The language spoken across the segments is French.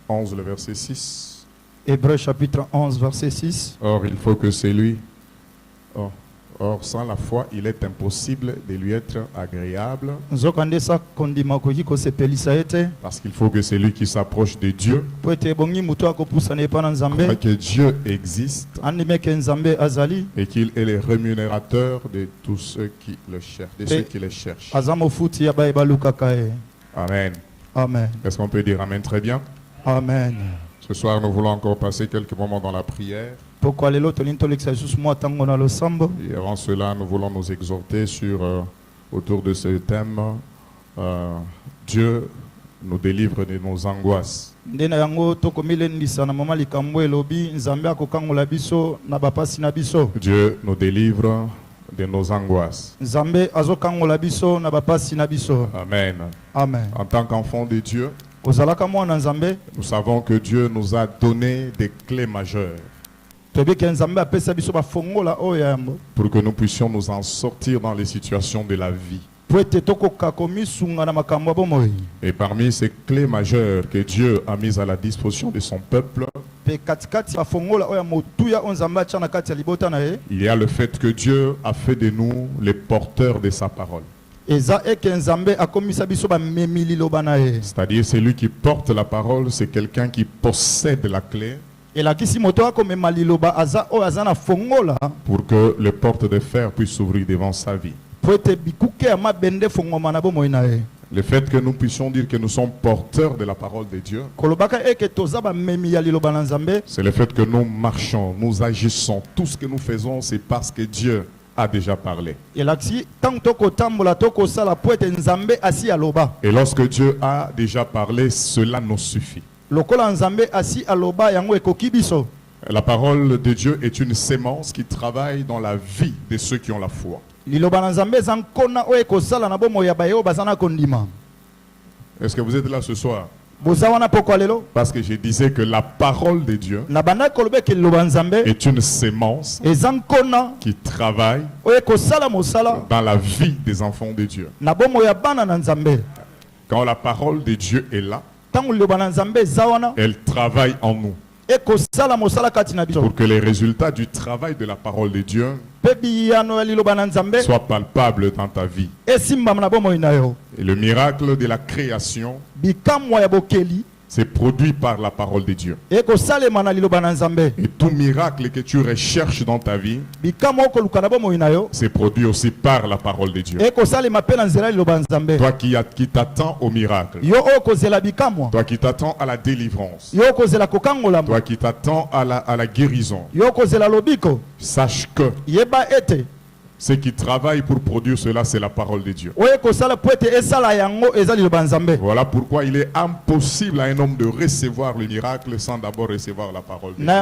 11, le verset 6. Hébreux chapitre 11, verset 6. Or, il faut que c'est lui. Or, sans la foi, il est impossible de lui être agréable. Parce qu'il faut que c'est lui qui s'approche de Dieu. Afin que Dieu existe. Et qu'il est le rémunérateur de tous ceux qui le cherchent. De ceux qui le cherchent. Amen. Amen. Est-ce qu'on peut dire Amen très bien? Amen. Ce soir, nous voulons encore passer quelques moments dans la prière. Et avant cela, nous voulons nous exhorter autour de ce thème. Dieu nous délivre de nos angoisses. Dieu nous délivre de nos angoisses. Amen. Amen. En tant qu'enfant de Dieu, nous savons que Dieu nous a donné des clés majeures pour que nous puissions nous en sortir dans les situations de la vie. Et parmi ces clés majeures que Dieu a mises à la disposition de son peuple, il y a le fait que Dieu a fait de nous les porteurs de sa parole. C'est-à-dire celui qui porte la parole, c'est quelqu'un qui possède la clé pour que les portes de fer puissent s'ouvrir devant sa vie. Le fait que nous puissions dire que nous sommes porteurs de la parole de Dieu, c'est le fait que nous marchons, nous agissons. Tout ce que nous faisons, c'est parce que Dieu a déjà parlé. Et lorsque Dieu a déjà parlé, cela nous suffit. La parole de Dieu est une sémence qui travaille dans la vie de ceux qui ont la foi. Est-ce que vous êtes là ce soir? Parce que je disais que la parole de Dieu est une sémence qui travaille dans la vie des enfants de Dieu. Quand la parole de Dieu est là, elle travaille en nous pour que les résultats du travail de la parole de Dieu soient palpables dans ta vie. Et le miracle de la création c'est produit par la parole de Dieu. Et tout miracle que tu recherches dans ta vie, c'est produit aussi par la parole de Dieu. Toi qui t'attends au miracle, toi qui t'attends à la délivrance, toi qui t'attends à la guérison, sache que ce qui travaille pour produire cela, c'est la parole de Dieu. Voilà pourquoi il est impossible à un homme de recevoir le miracle sans d'abord recevoir la parole de Dieu.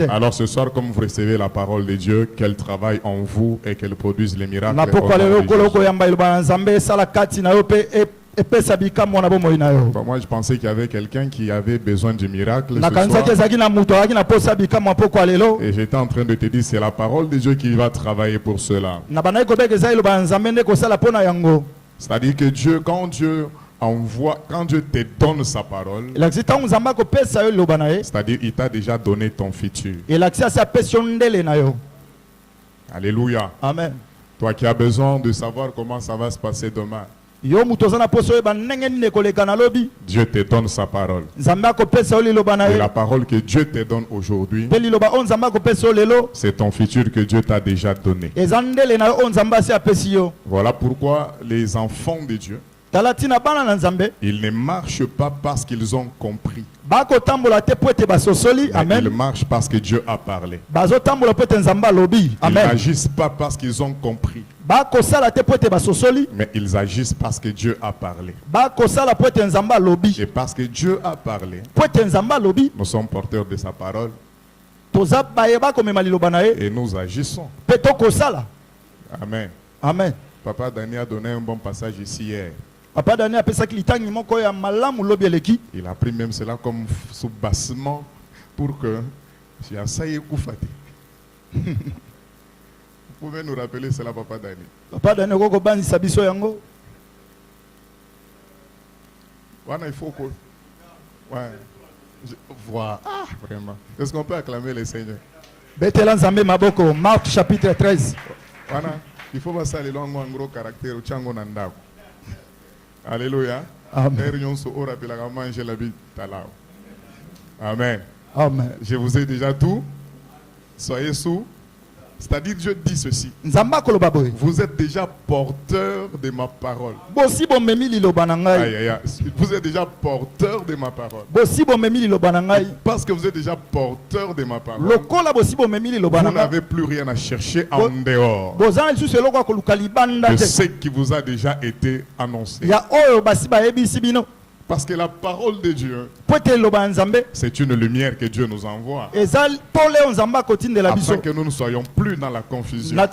Alors ce soir, comme vous recevez la parole de Dieu, qu'elle travaille en vous et qu'elle produise les miracles. Moi je pensais qu'il y avait quelqu'un qui avait besoin du miracle ce soir. Et j'étais en train de te dire c'est la parole de Dieu qui va travailler pour cela. C'est-à-dire que Dieu, quand Dieu te donne sa parole, c'est-à-dire il t'a déjà donné ton futur. Alléluia. Amen. Toi qui as besoin de savoir comment ça va se passer demain, Dieu te donne sa parole. Et la parole que Dieu te donne aujourd'hui, c'est ton futur que Dieu t'a déjà donné. Voilà pourquoi les enfants de Dieu, ils ne marchent pas parce qu'ils ont compris. Mais ils marchent parce que Dieu a parlé. Ils n'agissent pas parce qu'ils ont compris. Mais ils agissent parce que Dieu a parlé. Et parce que Dieu a parlé, nous sommes porteurs de sa parole. Et nous agissons. Amen. Amen. Papa Daniel a donné un bon passage ici hier. Il a pris même cela comme soubassement pour que vous pouvez nous rappeler cela, Papa Daniel? Voilà, il faut que... Ouais. Voilà. Ah, vraiment. Est-ce qu'on peut acclamer les seigneurs? Betela nzambe maboko. Marc chapitre 13. Voilà. Il faut passer les langues en gros caractère. Alléluia. Amen. Amen. Amen. Je vous ai déjà tout. Soyez sous. C'est-à-dire, Dieu dit ceci. Vous êtes déjà porteur de ma parole. Aïe, aïe, aïe. Vous êtes déjà porteur de ma parole. Parce que vous êtes déjà porteur de ma parole. Vous n'avez plus rien à chercher en dehors de ce qui vous a déjà été annoncé. Parce que la parole de Dieu, c'est une lumière que Dieu nous envoie. Afin que nous ne soyons plus dans la confusion. Voilà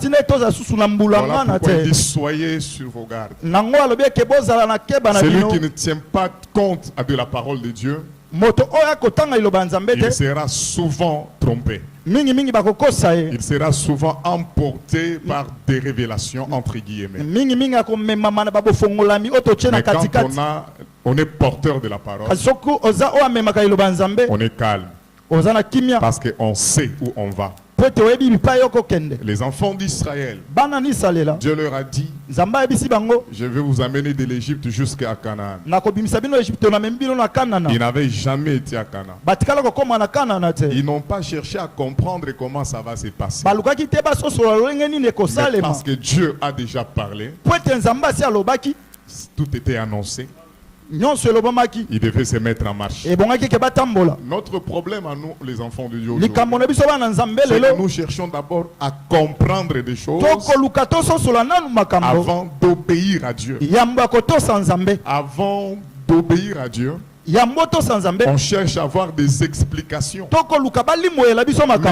pourquoi il dit soyez sur vos gardes. Celui qui ne tient pas compte de la parole de Dieu, il sera souvent trompé. Il sera souvent emporté par des révélations entre guillemets. Mais quand on est porteur de la parole, on est calme. Parce qu'on sait où on va. Les enfants d'Israël, Dieu leur a dit, je vais vous amener de l'Égypte jusqu'à Canaan. Ils n'avaient jamais été à Canaan. Ils n'ont pas cherché à comprendre comment ça va se passer. Mais parce que Dieu a déjà parlé, tout était annoncé. Il devait se mettre en marche. Notre problème à nous, les enfants de Dieu, c'est que nous cherchons d'abord à comprendre des choses avant d'obéir à Dieu. Avant d'obéir à Dieu, on cherche à avoir des explications. Mais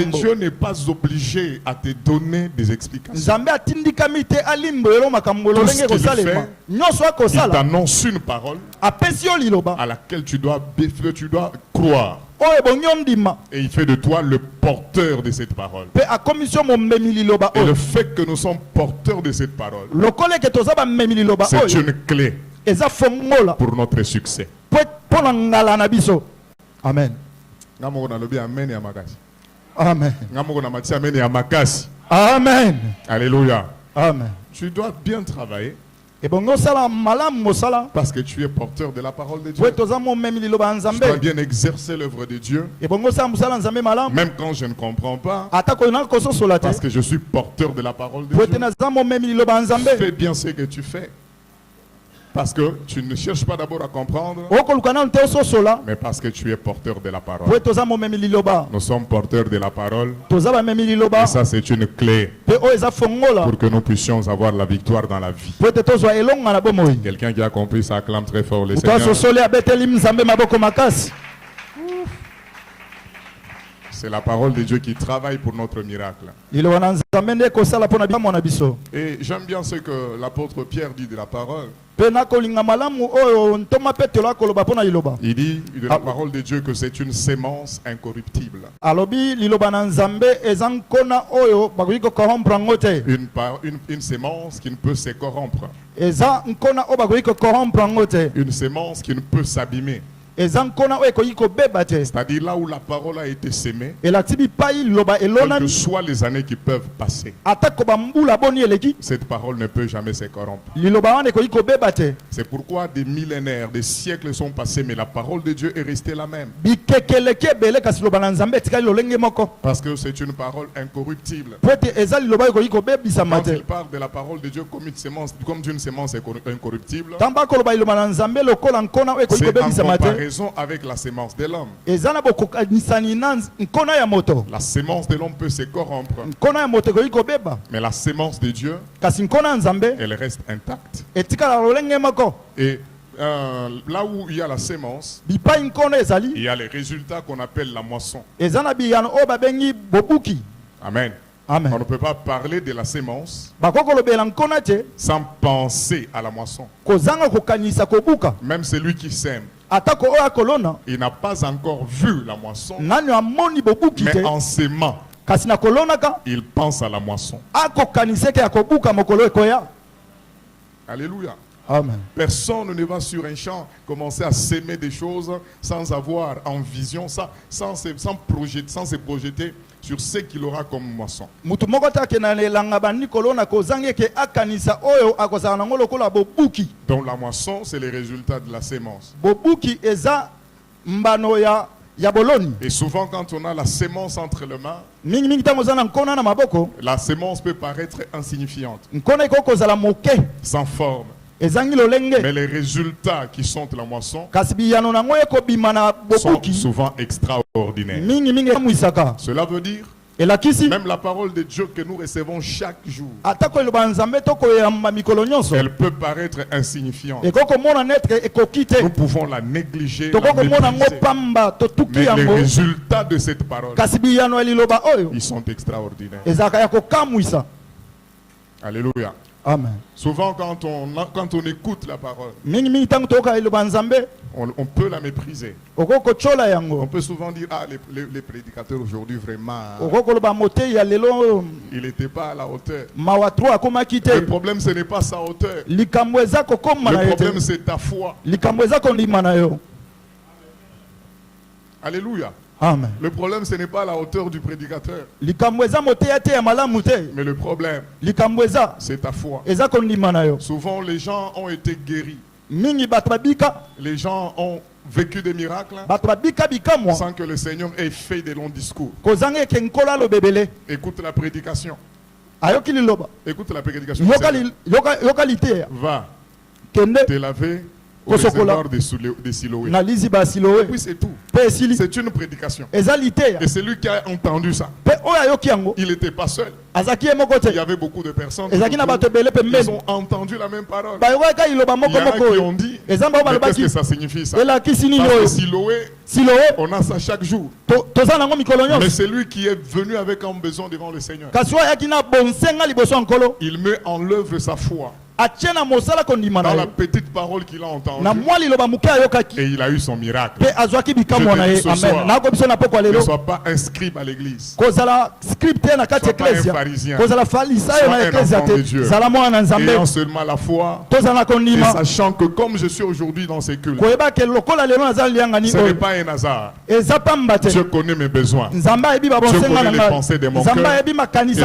Dieu n'est pas obligé à te donner des explications. Tout ce qu'il fait, il t'annonce une parole à laquelle tu dois croire. Et il fait de toi le porteur de cette parole. Et le fait que nous sommes porteurs de cette parole, c'est une clé pour notre succès. Amen. Amen. Amen. Alléluia. Amen. Tu dois bien travailler. Parce que tu es porteur de la parole de Dieu. Tu dois bien exercer l'œuvre de Dieu. Même quand je ne comprends pas. Parce que je suis porteur de la parole de Dieu. Fais bien ce que tu fais. Parce que tu ne cherches pas d'abord à comprendre, mais parce que tu es porteur de la parole. Nous sommes porteurs de la parole. Et ça, c'est une clé pour que nous puissions avoir la victoire dans la vie. Quelqu'un qui a compris ça acclame très fort le Seigneur. C'est la parole de Dieu qui travaille pour notre miracle. Et j'aime bien ce que l'apôtre Pierre dit de la parole. Il dit de la parole de Dieu que c'est une sémence incorruptible. Une sémence qui ne peut se corrompre. Une sémence qui ne peut s'abîmer. C'est-à-dire là où la parole a été sémée, quelles que soient les années qui peuvent passer, cette parole ne peut jamais se corrompre. C'est pourquoi des millénaires, des siècles sont passés, mais la parole de Dieu est restée la même. Parce que c'est une parole incorruptible. Quand il parle de la parole de Dieu comme d'une sémence incorruptible, c'est en comparaison avec la sémence de l'homme. La sémence de l'homme peut se corrompre, mais la sémence de Dieu, elle reste intacte. Et là où il y a la sémence, il y a les résultats qu'on appelle la moisson. Amen. Amen. On ne peut pas parler de la sémence sans penser à la moisson. Même celui qui sème, il n'a pas encore vu la moisson, mais en s'aimant, il pense à la moisson. Alléluia. Amen. Personne ne va sur un champ commencer à s'aimer des choses sans avoir en vision, sans se projeter sur ce qu'il aura comme moisson. Donc la moisson, c'est le résultat de la sémence. Et souvent quand on a la sémence entre les mains, la sémence peut paraître insignifiante, sans forme. Mais les résultats qui sont de la moisson sont souvent extraordinaires. Cela veut dire même la parole de Dieu que nous recevons chaque jour, elle peut paraître insignifiante. Nous pouvons la négliger, la mépriser. Mais les résultats de cette parole, ils sont extraordinaires. Alléluia. Amen. Souvent quand on écoute la parole, on peut la mépriser. On peut souvent dire, ah, les prédicateurs aujourd'hui vraiment, il n'était pas à la hauteur. Le problème ce n'est pas sa hauteur. Le problème c'est ta foi. Alléluia. Amen. Le problème ce n'est pas la hauteur du prédicateur. Mais le problème c'est ta foi. Souvent les gens ont été guéris. Les gens ont vécu des miracles sans que le Seigneur ait fait de longs discours. Écoute la prédication. Écoute la prédication. Va te laver au réservoir de Siloé. Et puis c'est tout. C'est une prédication. Et celui qui a entendu ça, il n'était pas seul. Il y avait beaucoup de personnes. Ils ont entendu la même parole. Il y en a qui ont dit, mais qu'est-ce que ça signifie ça? Parce que Siloé, on a ça chaque jour. Mais celui qui est venu avec un besoin devant le Seigneur, il met en œuvre sa foi dans la petite parole qu'il a entendue, et il a eu son miracle. Je te dis ce soir, ne sois pas un scribe à l'église, ne sois pas un pharisien, sois un enfant de Dieu, ayant seulement la foi et sachant que comme je suis aujourd'hui dans ces cultes, ce n'est pas un hasard. Dieu connaît mes besoins, Dieu connaît les pensées de mon cœur, et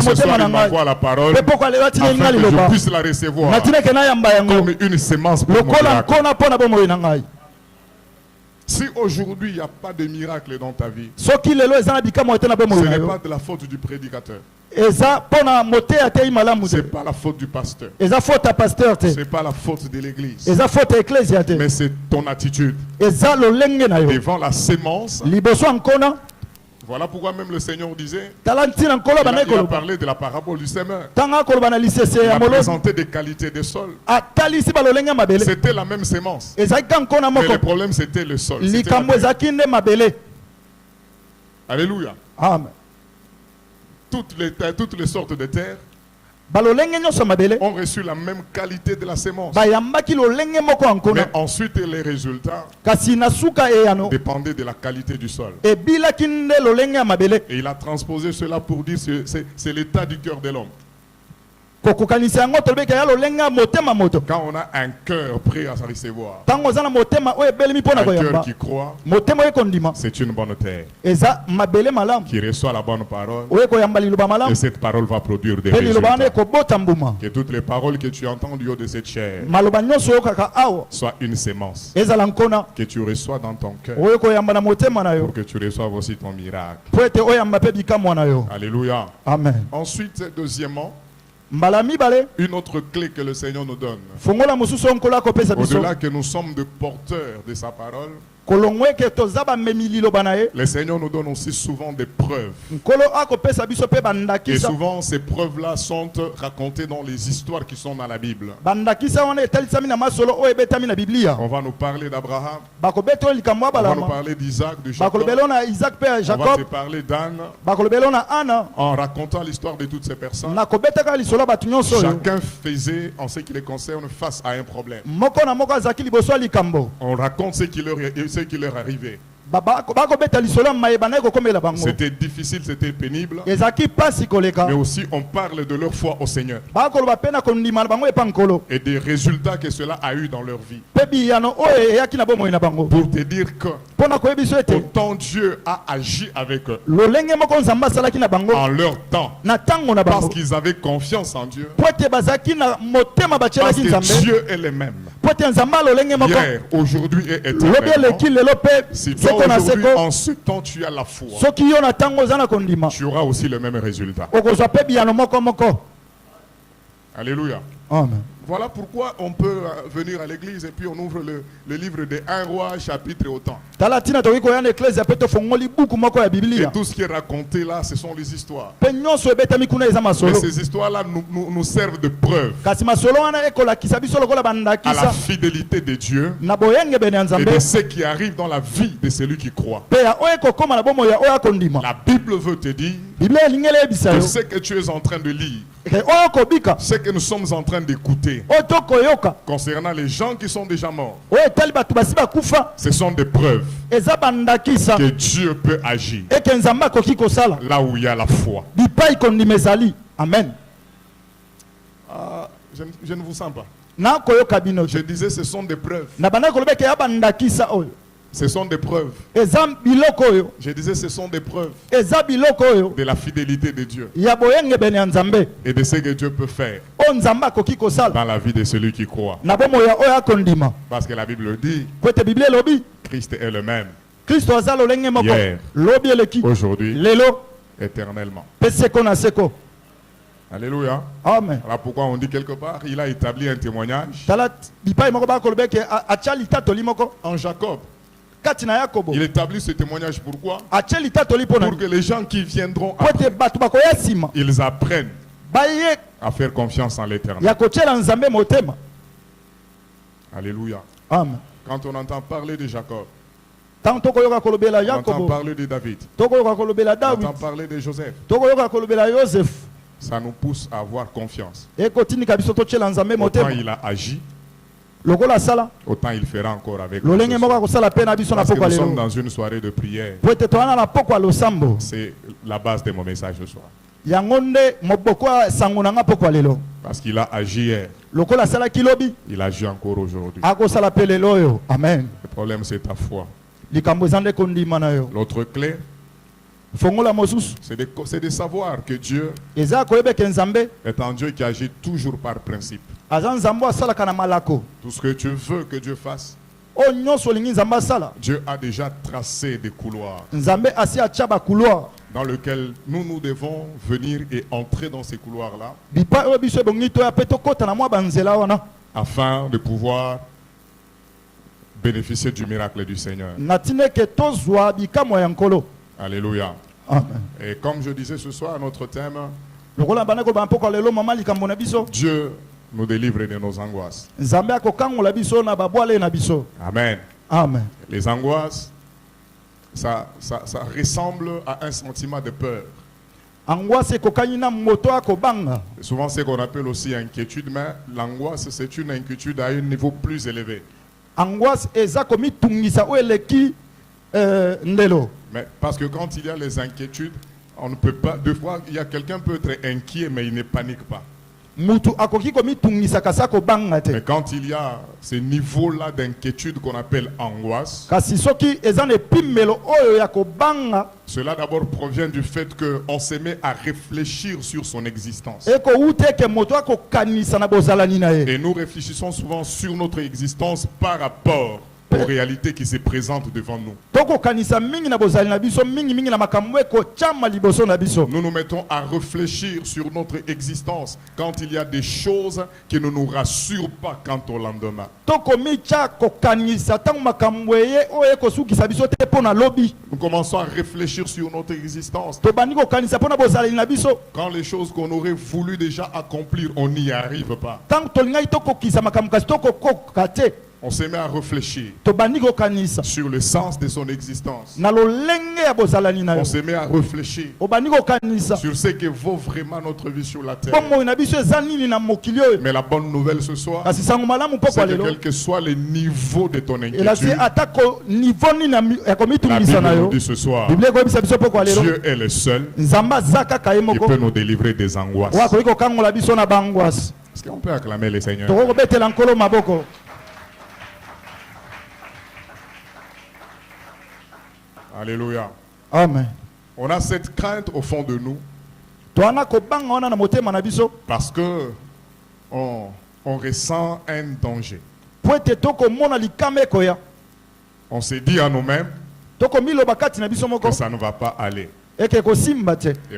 ce soir il m'envoie la parole afin que je puisse la recevoir comme une sémence pour mon miracle. Si aujourd'hui il n'y a pas de miracle dans ta vie, ce n'est pas de la faute du prédicateur, ce n'est pas la faute du pasteur, ce n'est pas la faute de l'église, mais c'est ton attitude devant la sémence. Voilà pourquoi même le Seigneur disait, il a parlé de la parabole du semeur. Il a présenté des qualités de sol. C'était la même sémence. Mais le problème c'était le sol. Alléluia. Amen. Toutes les sortes de terres ont reçu la même qualité de la sémence. Mais ensuite les résultats dépendaient de la qualité du sol. Et il a transposé cela pour dire que c'est l'état du cœur de l'homme. Quand on a un cœur prêt à recevoir, un cœur qui croit, c'est une bonne terre qui reçoit la bonne parole, et cette parole va produire des résultats. Que toutes les paroles que tu entends du haut de cette chair soient une sémence que tu reçois dans ton cœur pour que tu reçoives aussi ton miracle. Alléluia. Amen. Ensuite, deuxièmement, une autre clé que le Seigneur nous donne, au-delà que nous sommes de porteurs de sa parole, le Seigneur nous donne aussi souvent des preuves. Et souvent ces preuves-là sont racontées dans les histoires qui sont dans la Bible. On va nous parler d'Abraham, on va nous parler d'Isaac, de Jacob, on va te parler d'Anne, en racontant l'histoire de toutes ces personnes. Chacun faisait, en ce qui les concerne, face à un problème. On raconte ce qui leur arrivait. C'était difficile, c'était pénible. Mais aussi on parle de leur foi au Seigneur et des résultats que cela a eu dans leur vie. Pour te dire que autant Dieu a agi avec eux en leur temps, parce qu'ils avaient confiance en Dieu, parce que Dieu est le même hier, aujourd'hui et éternellement. Si toi aujourd'hui en ce temps tu as la foi, tu auras aussi le même résultat. Alléluia. Amen. Voilà pourquoi on peut venir à l'église et puis on ouvre le livre de 1 roi chapitre autant. Et tout ce qui est raconté là, ce sont les histoires. Mais ces histoires-là nous servent de preuve à la fidélité de Dieu et de ce qui arrive dans la vie de celui qui croit. La Bible veut te dire que ce que tu es en train de lire, ce que nous sommes en train d'écouter concernant les gens qui sont déjà morts, ce sont des preuves que Dieu peut agir là où il y a la foi. Amen. Je ne vous sens pas. Je disais ce sont des preuves. Ce sont des preuves. Je disais ce sont des preuves de la fidélité de Dieu et de ce que Dieu peut faire dans la vie de celui qui croit. Parce que la Bible dit Christ est le même hier, aujourd'hui, éternellement. Alléluia. Amen. Alors pourquoi on dit quelque part il a établi un témoignage en Jacob. Il établit ce témoignage pourquoi? Pour que les gens qui viendront après, ils apprennent à faire confiance en l'Éternel. Alléluia. Amen. Quand on entend parler de Jacob, on entend parler de David, on entend parler de Joseph, ça nous pousse à avoir confiance. Autant il a agi, autant il fera encore avec nous. Parce que nous sommes dans une soirée de prière. C'est la base de mon message ce soir. Parce qu'il a agi hier, il agit encore aujourd'hui. Amen. Le problème c'est ta foi. L'autre clé, c'est de savoir que Dieu est un Dieu qui agit toujours par principe. Tout ce que tu veux que Dieu fasse, Dieu a déjà tracé des couloirs dans lesquels nous devons venir et entrer dans ces couloirs-là afin de pouvoir bénéficier du miracle du Seigneur. Alléluia. Amen. Et comme je disais ce soir, notre thème, Dieu nous délivre de nos angoisses. Amen. Amen. Les angoisses, ça ressemble à un sentiment de peur. C'est souvent ce qu'on appelle aussi inquiétude, mais l'angoisse, c'est une inquiétude à un niveau plus élevé. Mais parce que quand il y a les inquiétudes, on ne peut pas. Deux fois, il y a quelqu'un peut être inquiet, mais il ne panique pas. Mais quand il y a ce niveau-là d'inquiétude qu'on appelle angoisse, cela d'abord provient du fait qu'on se met à réfléchir sur son existence. Et nous réfléchissons souvent sur notre existence par rapport aux réalités qui se présentent devant nous. Nous nous mettons à réfléchir sur notre existence quand il y a des choses qui ne nous rassurent pas quant au lendemain. Nous commençons à réfléchir sur notre existence. Quand les choses qu'on aurait voulu déjà accomplir, on n'y arrive pas. On se met à réfléchir sur le sens de son existence. On se met à réfléchir sur ce que vaut vraiment notre vie sur la terre. Mais la bonne nouvelle ce soir, c'est que quel que soit le niveau de ton inquiétude, la Bible nous dit ce soir, Dieu est le seul qui peut nous délivrer des angoisses. Est-ce qu'on peut acclamer le Seigneur? Alléluia. Amen. On a cette crainte au fond de nous parce que on ressent un danger. On s'est dit à nous-mêmes que ça ne va pas aller. Et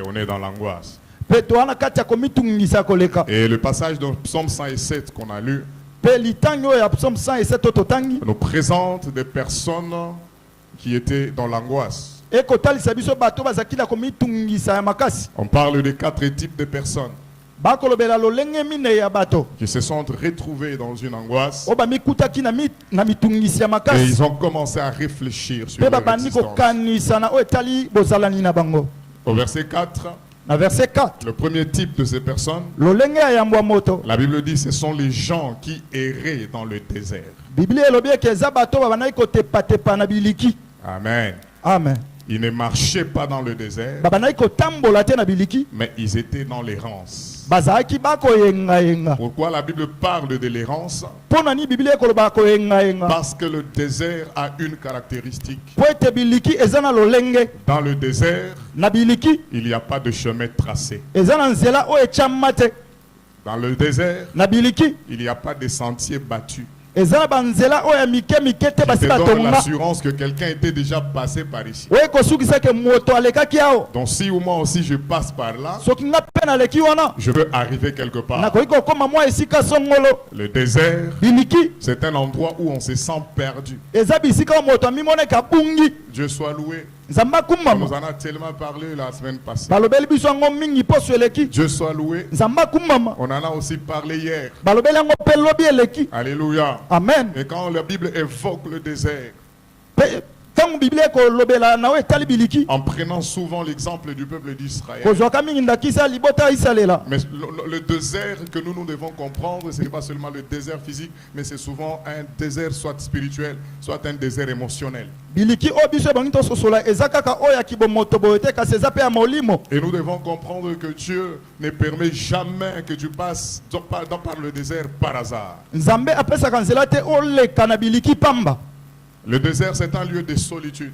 on est dans l'angoisse. Et le passage de Psaume 107 qu'on a lu nous présente des personnes qui étaient dans l'angoisse. On parle de 4 types de personnes qui se sont retrouvés dans une angoisse et ils ont commencé à réfléchir sur leur existence. Au verset 4, le premier type de ces personnes, la Bible dit ce sont les gens qui erraient dans le désert. Amen. Amen. Ils ne marchaient pas dans le désert, mais ils étaient dans l'errance. Pourquoi la Bible parle de l'errance? Parce que le désert a une caractéristique. Dans le désert, il n'y a pas de chemin tracé. Dans le désert, il n'y a pas de sentier battu. Qui te donne l'assurance que quelqu'un était déjà passé par ici. Donc si ou moi aussi je passe par là, je veux arriver quelque part. Le désert, c'est un endroit où on se sent perdu. Dieu soit loué. On nous en a tellement parlé la semaine passée. Dieu soit loué. On en a aussi parlé hier. Alléluia. Amen. Et quand la Bible évoque le désert, en prenant souvent l'exemple du peuple d'Israël, mais le désert que nous devons comprendre, ce n'est pas seulement le désert physique, mais c'est souvent un désert soit spirituel, soit un désert émotionnel. Et nous devons comprendre que Dieu ne permet jamais que tu passes par le désert par hasard. Le désert, c'est un lieu de solitude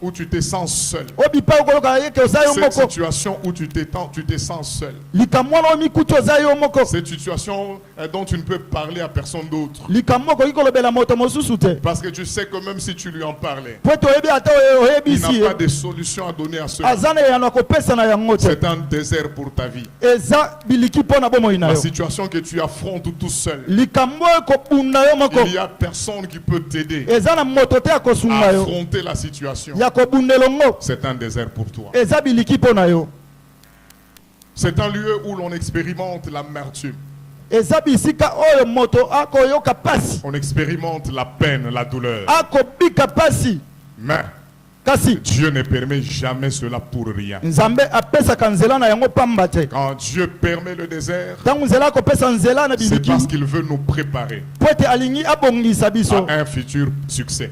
où tu te sens seul. Cette situation où tu te sens seul. Cette situation dont tu ne peux parler à personne d'autre. Parce que tu sais que même si tu lui en parlais, il n'a pas de solution à donner à cela. C'est un désert pour ta vie. La situation que tu affrontes tout seul, il y a personne qui peut t'aider à affronter la situation. C'est un désert pour toi. C'est un lieu où l'on expérimente l'amertume. On expérimente la peine, la douleur. Mais Dieu ne permet jamais cela pour rien. Quand Dieu permet le désert, c'est parce qu'il veut nous préparer à un futur succès.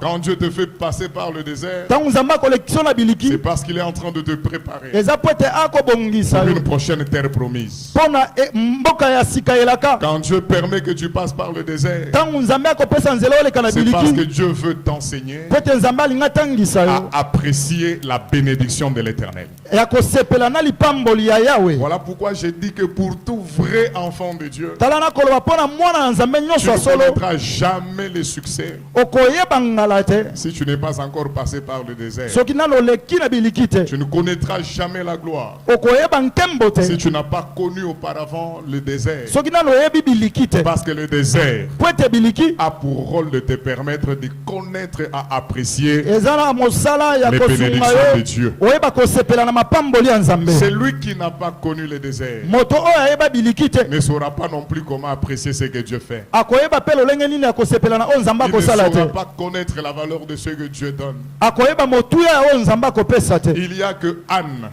Quand Dieu te fait passer par le désert, c'est parce qu'il est en train de te préparer pour une prochaine terre promise. Quand Dieu permet que tu passes par le désert, c'est parce que Dieu veut t'enseigner à apprécier la bénédiction de l'Éternel. Voilà pourquoi j'ai dit que pour tout vrai enfant de Dieu, tu ne connaîtras jamais le succès si tu n'es pas encore passé par le désert. Tu ne connaîtras jamais la gloire si tu n'as pas connu auparavant le désert. Parce que le désert a pour rôle de te permettre de connaître, à apprécier les bénédictions de Dieu. Celui qui n'a pas connu le désert ne saura pas non plus comment apprécier ce que Dieu fait. Il ne saura pas connaître la valeur de ce que Dieu donne. Il n'y a que Anne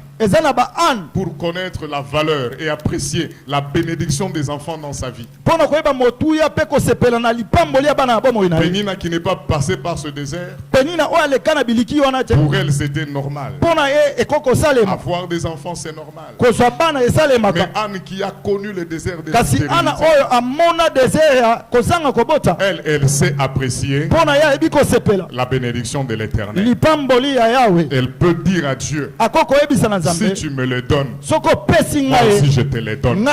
pour connaître la valeur et apprécier la bénédiction des enfants dans sa vie. Pénina qui n'est pas passée par ce désert, pour elle c'était normal. Avoir des enfants c'est normal. Mais Anne qui a connu le désert de la stérilité, elle sait apprécier la bénédiction de l'Éternel. Elle peut dire à Dieu, si tu me le donnes, moi aussi je te le donne.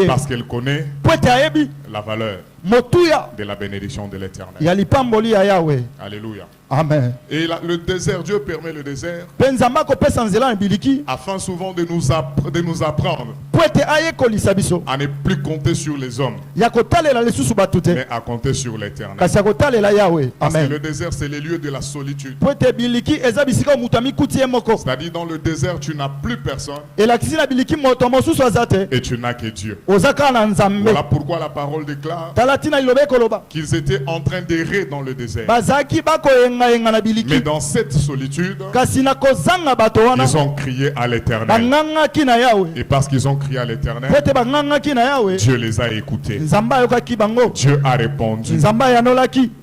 Parce qu'elle connaît la valeur de la bénédiction de l'Éternel. Alléluia. Amen. Et le désert, Dieu permet le désert afin souvent de nous apprendre à ne plus compter sur les hommes, mais à compter sur l'Éternel. Parce que le désert, c'est le lieu de la solitude. C'est-à-dire dans le désert, tu n'as plus personne et tu n'as que Dieu. Voilà pourquoi la parole déclare qu'ils étaient en train d'errer dans le désert. Mais dans cette solitude, ils ont crié à l'Éternel. Et parce qu'ils ont crié à l'Éternel, Dieu les a écoutés. Dieu a répondu.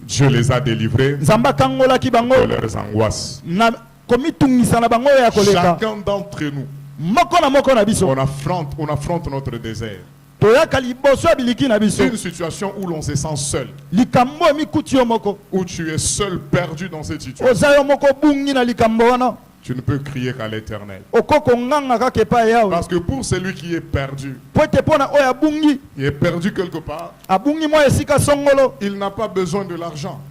Dieu les a délivrés de leurs angoisses. Chacun d'entre nous, on affronte notre désert. Une situation où l'on se sent seul, où tu es seul, perdu dans cette situation. Tu ne peux crier qu'à l'Éternel. Parce que pour celui qui est perdu, il est perdu quelque part, il n'a pas besoin de l'argent.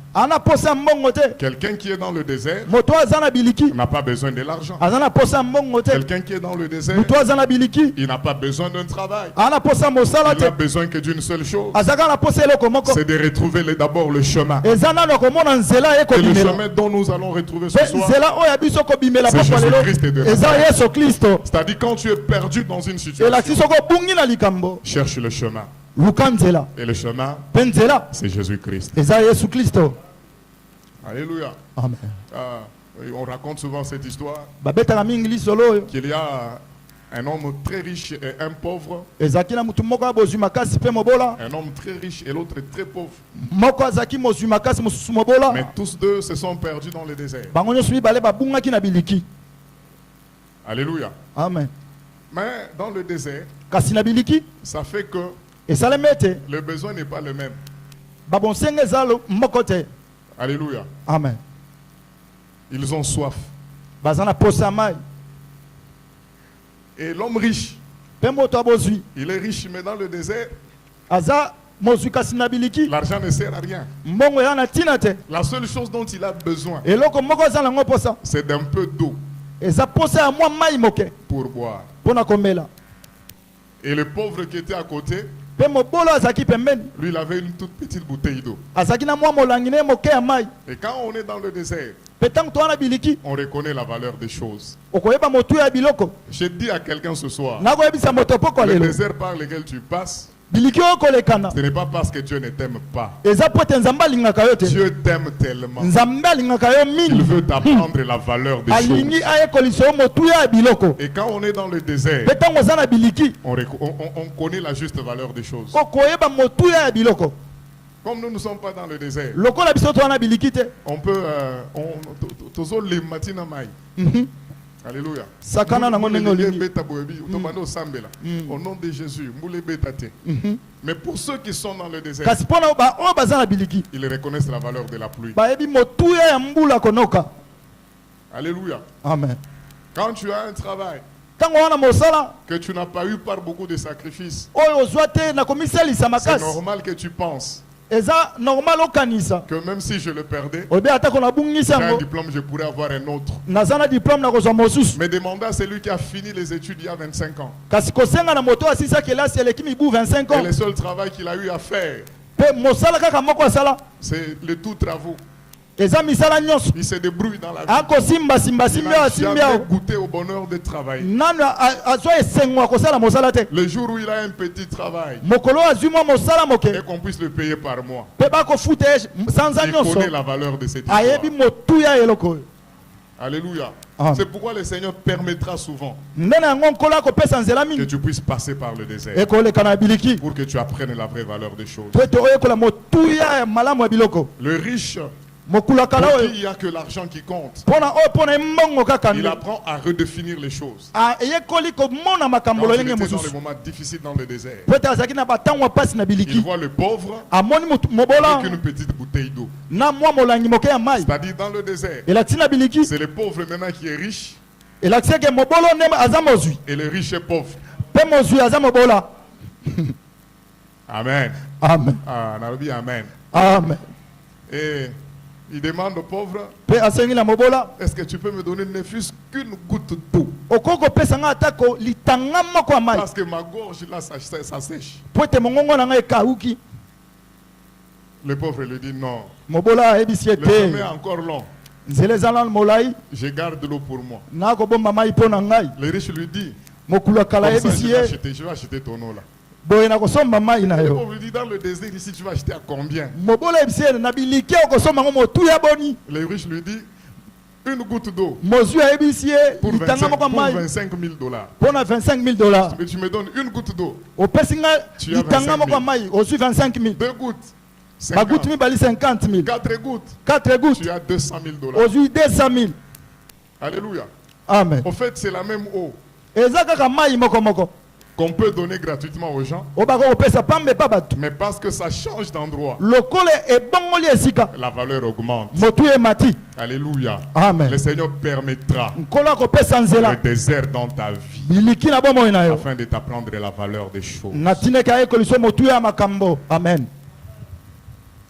Quelqu'un qui est dans le désert n'a pas besoin de l'argent. Quelqu'un qui est dans le désert, il n'a pas besoin d'un travail. Il n'a besoin que d'une seule chose, c'est de retrouver d'abord le chemin. Et le chemin dont nous allons retrouver ce soir, c'est Jésus-Christ de Nazareth. C'est-à-dire quand tu es perdu dans une situation, cherche le chemin. Et le chemin, c'est Jésus-Christ. Alléluia. Amen. On raconte souvent cette histoire qu'il y a un homme très riche et un pauvre. Un homme très riche et l'autre très pauvre. Mais tous deux se sont perdus dans le désert. Alléluia. Amen. Mais dans le désert, ça fait que le besoin n'est pas le même. Alléluia. Amen. Ils ont soif. Et l'homme riche, il est riche, mais dans le désert, l'argent ne sert à rien. La seule chose dont il a besoin, c'est d'un peu d'eau pour boire. Et le pauvre qui était à côté, lui, il avait une toute petite bouteille d'eau. Et quand on est dans le désert, on reconnaît la valeur des choses. Je dis à quelqu'un ce soir, le désert par lequel tu passes, ce n'est pas parce que Dieu ne t'aime pas. Dieu t'aime tellement. Il veut t'apprendre la valeur des choses. Et quand on est dans le désert, on connaît la juste valeur des choses. Comme nous ne sommes pas dans le désert, on peut... Alléluia. Au nom de Jésus. Mais pour ceux qui sont dans le désert, ils reconnaissent la valeur de la pluie. Alléluia. Amen. Quand tu as un travail que tu n'as pas eu par beaucoup de sacrifices, c'est normal que tu penses que même si je le perdais, j'ai un diplôme, je pourrais avoir un autre. Mais demandez à celui qui a fini les études il y a 25 ans. Et le seul travail qu'il a eu à faire, c'est les tout travaux. Il se débrouille dans la vie. Il n'a jamais goûté au bonheur de travailler. Le jour où il a un petit travail et qu'on puisse le payer par mois, il connaît la valeur de cette histoire. Alléluia. C'est pourquoi le Seigneur permettra souvent que tu puisses passer par le désert pour que tu apprennes la vraie valeur des choses. Le riche, pour qui il n'y a que l'argent qui compte, il apprend à redéfinir les choses. Quand il était dans les moments difficiles dans le désert, il voit le pauvre avec une petite bouteille d'eau. C'est-à-dire dans le désert, c'est le pauvre maintenant qui est riche et le riche est pauvre. Amen. Amen. Amen. Amen. Et il demande au pauvre, est-ce que tu peux me donner ne fût-ce qu'une goutte d'eau? Parce que ma gorge là, ça sèche. Le pauvre lui dit non. Le chemin est encore long. Je garde l'eau pour moi. Le riche lui dit, comme ça, je vais acheter ton eau là. Le pauvre lui dit, dans le désert ici, tu vas acheter à combien? Le riche lui dit, une goutte d'eau pour 25 000 dollars. Mais tu me donnes une goutte d'eau, tu as 25 000. Deux gouttes, 50 000. Quatre gouttes, tu as 200 000 dollars. Alléluia. Amen. En fait, c'est la même eau qu'on peut donner gratuitement aux gens, mais parce que ça change d'endroit, la valeur augmente. Alléluia. Amen. Le Seigneur permettra le désert dans ta vie afin de t'apprendre la valeur des choses. Amen.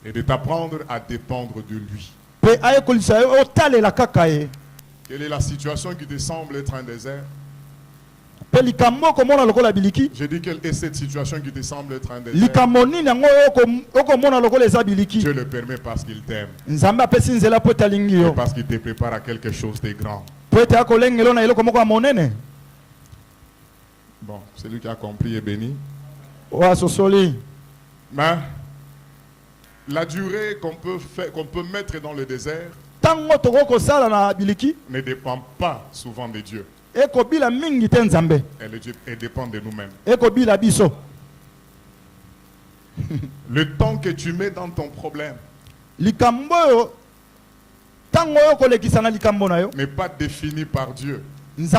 Et de t'apprendre à dépendre de lui. Quelle est la situation qui te semble être un désert? Je dis quelle est cette situation qui te semble être un désert? Dieu le permet parce qu'il t'aime et parce qu'il te prépare à quelque chose de grand. Bon, celui qui a compris est béni. Mais la durée qu'on peut mettre dans le désert ne dépend pas souvent de Dieu. Elle dépend de nous-mêmes. Le temps que tu mets dans ton problème n'est pas défini par Dieu. Mais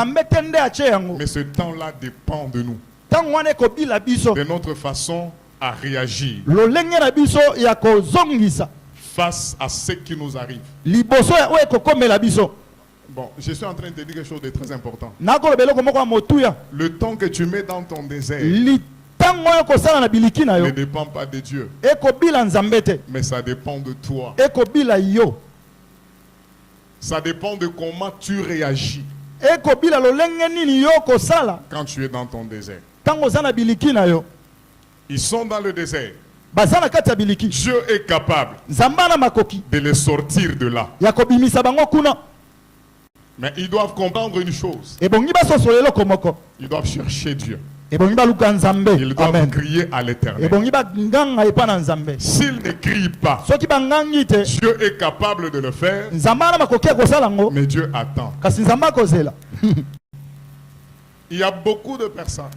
ce temps-là dépend de nous, de notre façon à réagir face à ce qui nous arrive. Bon, je suis en train de te dire quelque chose de très important. Le temps que tu mets dans ton désert ne dépend pas de Dieu, mais ça dépend de toi. Ça dépend de comment tu réagis quand tu es dans ton désert. Ils sont dans le désert. Dieu est capable de les sortir de là. Mais ils doivent comprendre une chose. Ils doivent chercher Dieu. Ils doivent crier à l'Éternel. S'ils ne crient pas, Dieu est capable de le faire. Mais Dieu attend. Il y a beaucoup de personnes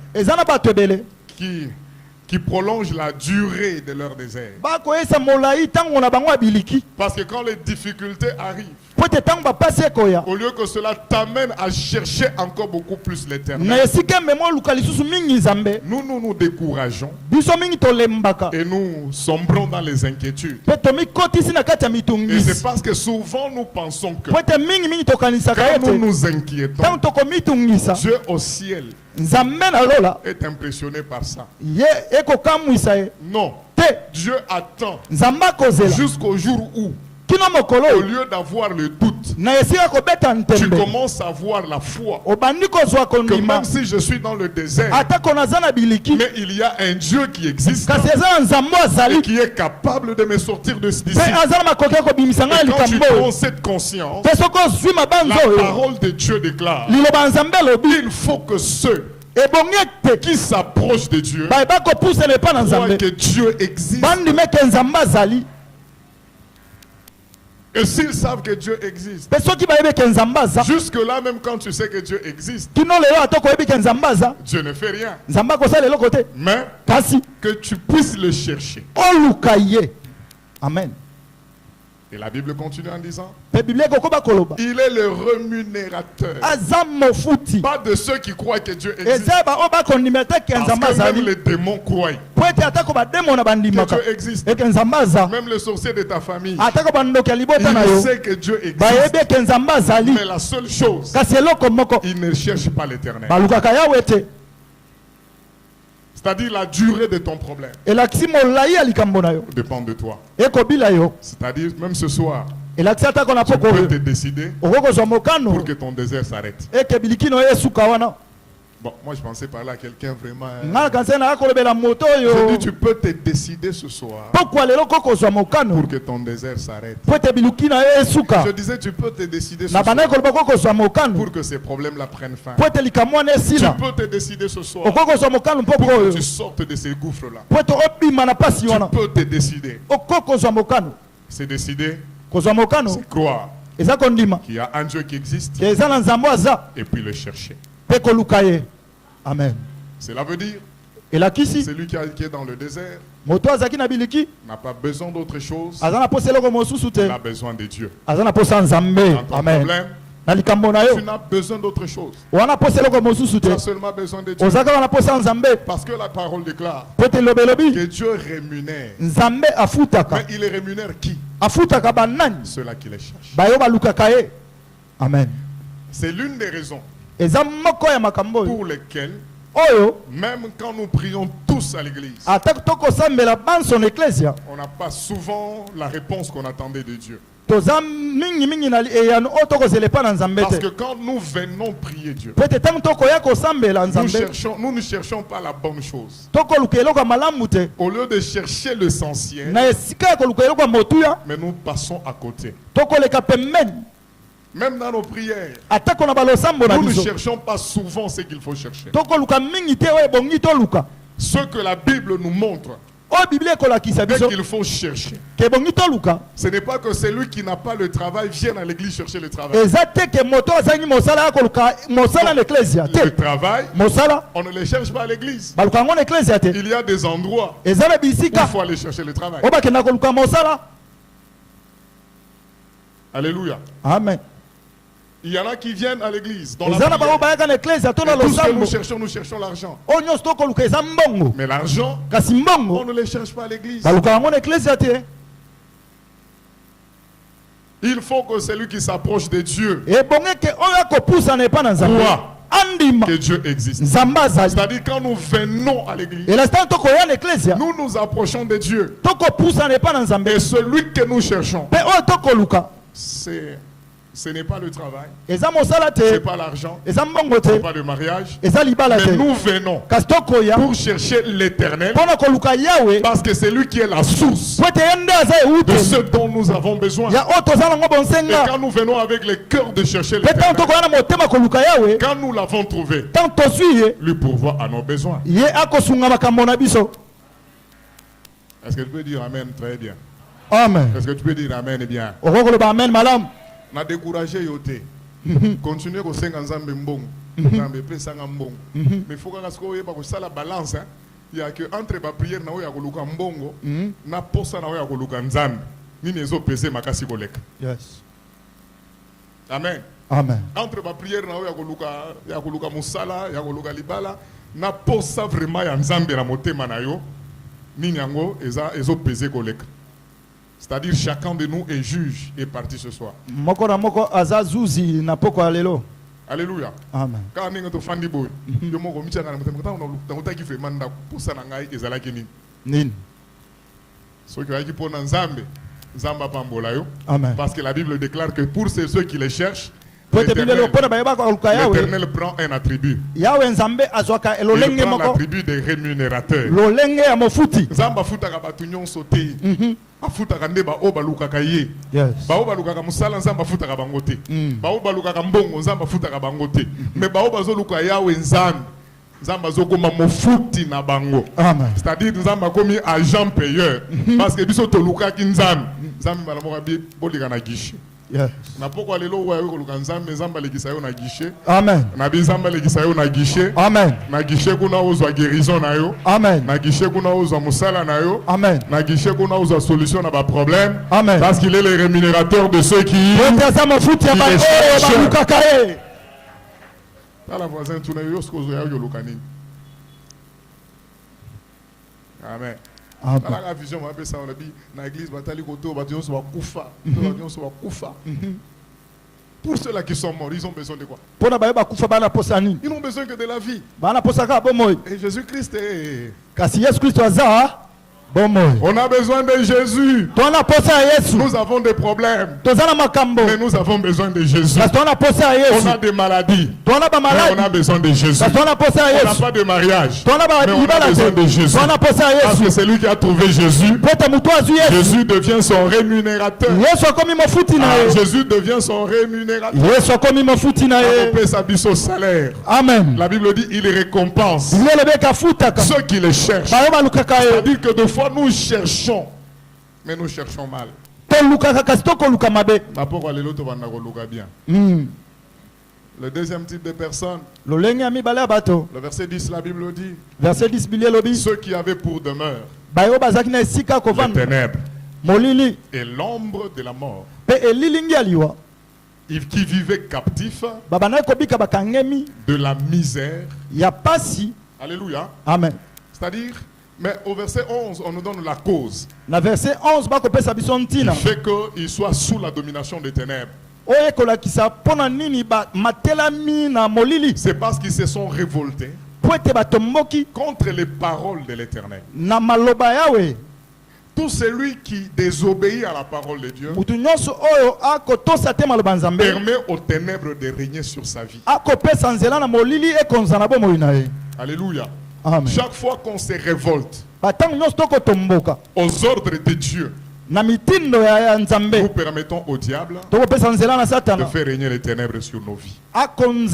qui prolongent la durée de leur désert. Parce que quand les difficultés arrivent, au lieu que cela t'amène à chercher encore beaucoup plus l'Éternel, nous nous décourageons et nous sombrons dans les inquiétudes. Et c'est parce que souvent nous pensons que quand nous nous inquiétons, Dieu au ciel est impressionné par ça. Non, Dieu attend jusqu'au jour où Au lieu d'avoir le doute, tu commences à avoir la foi que même si je suis dans le désert, mais il y a un Dieu qui existe et qui est capable de me sortir de d'ici. Et quand tu prends cette conscience, la parole de Dieu déclare, il faut que ceux qui s'approchent de Dieu croient que Dieu existe. Et s'ils savent que Dieu existe, jusque-là, même quand tu sais que Dieu existe, Dieu ne fait rien. Mais que tu puisses le chercher. Amen. Et la Bible continue en disant, il est le rémunérateur, pas de ceux qui croient que Dieu existe, parce que même les démons croient que Dieu existe. Même le sorcier de ta famille, il sait que Dieu existe. Mais la seule chose, il ne cherche pas l'Éternel. C'est-à-dire la durée de ton problème dépend de toi. C'est-à-dire même ce soir, tu peux te décider pour que ton désert s'arrête. Bon, moi je pensais parler à quelqu'un vraiment. Je dis, tu peux te décider ce soir pour que ton désert s'arrête. Je disais, tu peux te décider ce soir pour que ces problèmes-là prennent fin. Tu peux te décider ce soir pour que tu sortes de ces gouffres-là. Tu peux te décider. C'est décider, c'est croire qu'il y a un Dieu qui existe et puis le chercher. Amen. Cela veut dire celui qui est dans le désert n'a pas besoin d'autre chose. Il a besoin de Dieu. Dans ton problème, tu n'as besoin d'autre chose. Tu as seulement besoin de Dieu. Parce que la parole déclare que Dieu rémunère. Mais il rémunère qui? Ceux-là qui les cherchent. Amen. C'est l'une des raisons pour lesquelles, même quand nous prions tous à l'église, on n'a pas souvent la réponse qu'on attendait de Dieu. Parce que quand nous venons prier Dieu, nous ne cherchons pas la bonne chose. Au lieu de chercher l'essentiel, mais nous passons à côté. Même dans nos prières, nous ne cherchons pas souvent ce qu'il faut chercher. Ce que la Bible nous montre, dès qu'il faut chercher, ce n'est pas que celui qui n'a pas le travail vienne à l'église chercher le travail. Le travail, on ne le cherche pas à l'église. Il y a des endroits où il faut aller chercher le travail. Alléluia. Amen. Il y en a qui viennent à l'église dans la prière. Tout ce que nous cherchons l'argent. Mais l'argent, on ne le cherche pas à l'église. Il faut que celui qui s'approche de Dieu croit que Dieu existe. C'est-à-dire quand nous venons à l'église, nous nous approchons de Dieu. Et celui que nous cherchons, ce n'est pas le travail, ce n'est pas l'argent, ce n'est pas le mariage, mais nous venons pour chercher l'Éternel, parce que c'est lui qui est la source de ce dont nous avons besoin. Et quand nous venons avec le cœur de chercher l'Éternel, quand nous l'avons trouvé, lui pourvoit à nos besoins. Est-ce que tu peux dire Amen très bien? Amen. Est-ce que tu peux dire Amen bien? Na découragé yoté. Continuez au 5 ans mbongo. Nzambe pesa mbongo. Mais faut que ça la balance hein. Il y a que entre ma prière na ya koluka mbongo na posa na ya koluka nzambe. Ni nezo pese makasi koleka. Yes. Amen. Amen. Entre ma prière na ya koluka musala, ya koluka libala na posa vraiment ya nzambe na motema na yo. Ni nyango ezo pese koleka. C'est-à-dire chacun de nous est juge et parti ce soir. Alléluia. Amen. Quand on est au fandi boy, yo moko micha na mutaka na utaki fe manda posa na ngai ezalaki nini. Nini. So ki waki pona nzambe Amen. Parce que la Bible déclare que pour ceux qui les cherchent, l'Éternel prend un attribut. Il prend l'attribut des rémunérateurs. Zamba futaka batunyon sauté. Afutaka nde ba obalukaka ye. Ba obalukaka musala nzamba futaka bangote. Ba obalukaka mbongo nzamba futaka bangote. Mais ba obazoluka yawe nzambe. Nzamba zokoma mofuti na bango. C'est-à-dire nzamba komi agent payeur. Parce que biso toluka ki nzambe. Nzambe balamoka bi bolika na guichet. Yes. Na pourquoi les lois nzamba legisa yo na guichet. Amen. Na bizamba legisa yo na guichet. Amen. Na guichet kuna ozwa guérison na yo. Amen. Na guichet kuna ozwa musala na yo. Amen. Na guichet kuna ozwa solution na ba problème. Amen. Parce qu'il est le rémunérateur de ceux qui la voisin tu na yo skozo ya yo lokani. Amen. La vision on appelle ça on a dit dans l'église batali koto batu so bakufa batu so bakufa. Pour ceux-là qui sont morts, ils ont besoin de quoi? Ils n'ont besoin que de la vie. Et Jésus-Christ est... On a besoin de Jésus. Nous avons des problèmes. Mais nous avons besoin de Jésus. On a des maladies. Mais on a besoin de Jésus. On n'a pas de mariage. Mais on a besoin de Jésus. Parce que c'est lui qui a trouvé Jésus. Jésus devient son rémunérateur. Jésus devient son rémunérateur. On paie sa bise au salaire. Amen. La Bible dit il récompense ceux qui les cherchent. C'est-à-dire que de fois nous cherchons, mais nous cherchons mal. Le deuxième type de personnes, le verset 10, la Bible dit ceux qui avaient pour demeure les ténèbres et l'ombre de la mort, qui vivaient captifs de la misère. Alléluia. Amen. C'est-à-dire, mais au verset 11, on nous donne la cause. Il fait qu'ils soient sous la domination des ténèbres. C'est parce qu'ils se sont révoltés contre les paroles de l'Éternel. Tout celui qui désobéit à la parole de Dieu permet aux ténèbres de régner sur sa vie. Alléluia. Amen. Chaque fois qu'on se révolte aux ordres de Dieu, nous permettons au diable de faire régner les ténèbres sur nos vies. Et quand on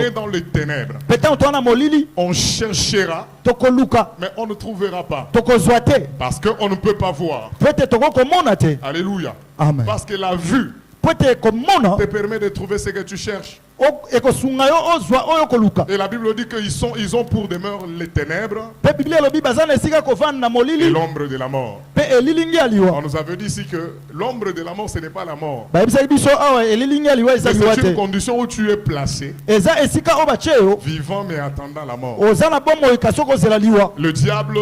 est dans les ténèbres, on cherchera, mais on ne trouvera pas. Parce qu'on ne peut pas voir. Alléluia. Amen. Parce que la vue te permet de trouver ce que tu cherches. Et la Bible dit qu'ils ont pour demeure les ténèbres et l'ombre de la mort. On nous avait dit ici que l'ombre de la mort ce n'est pas la mort. C'est une condition où tu es placé, vivant mais attendant la mort. Le diable